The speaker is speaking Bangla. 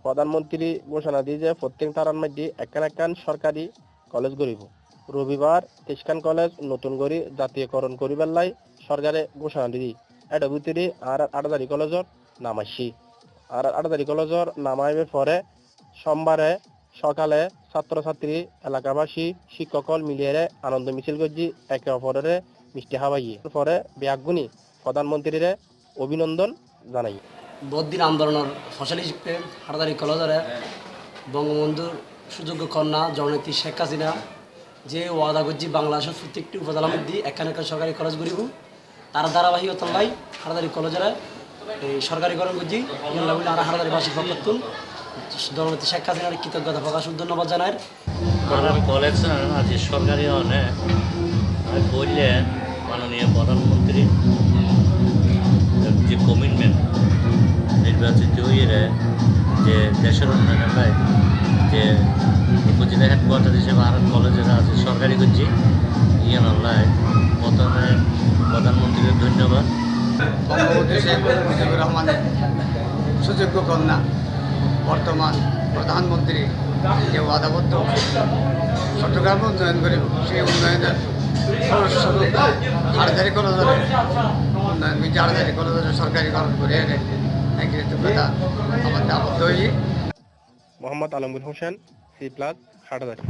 প্রধানমন্ত্রী ঘোষণা দিয়ে যে প্রত্যেক তারার মধ্যে একখান সরকারি কলেজ গড়িব। রবিবার 23খান কলেজ নতুন করে জাতীয়করণ করিবার লাই সরকারে ঘোষণা দিয়ে এটা ভিতরে আর আটাদারি কলেজের নাম আসছি। আর আটাদারি কলেজের নামাইবে পরে সোমবারে সকালে ছাত্রছাত্রী এলাকাবাসী শিক্ষকল মিলিয়ে আনন্দ মিছিল করছি একে অপরের মিষ্টি খাওয়াইয়ে পরে ব্যাগুনি প্রধানমন্ত্রীরে অভিনন্দন জানাই। বদিন আন্দোলনের ফসল হিসেবে হাটাদারি কলেজরে বঙ্গবন্ধুর সুযোগ্য কন্যা জননেত্রী শেখ হাসিনা যে ওয়াদা করছি বাংলাদেশের প্রত্যেকটি উপজেলার মধ্যে একখান সরকারি কলেজ গড়িব তার ধারাবাহিকতায় হাটাদারি কলেজরে এই সরকারিকরণ করছি আর হাটাদারিবাসীর পক্ষতুন জননেত্রী শেখ হাসিনার কৃতজ্ঞতা প্রকাশ ধন্যবাদ জানায়। কলেজ আজ সরকারি বললেন মাননীয় প্রধানমন্ত্রী যে কমিটমেন্ট নির্বাচিত হয়ে যে দেশের উন্নয়নের যে উপজেলা হেডকোয়ার্টার হিসেবে ভারত কলেজের আজ সরকারি করছি ইয়ান আল্লাহ প্রথমে প্রধানমন্ত্রীর ধন্যবাদ। বঙ্গবন্ধু শেখ মুজিবুর রহমানের সুযোগ্য কন্যা বর্তমান প্রধানমন্ত্রী যে ওয়াদাবদ্ধ চট্টগ্রাম উন্নয়ন করিব সেই উন্নয়নের সর্বস্বরূপ হাটাদারি কলেজের উন্নয়ন করছি হাটাদারি কলেজের সরকারিকরণ করে এনে এক কৃতজ্ঞতা আমাদের আবদ্ধ হই। Mohammad Alamgir Hossain, C plus, হাটাদারি।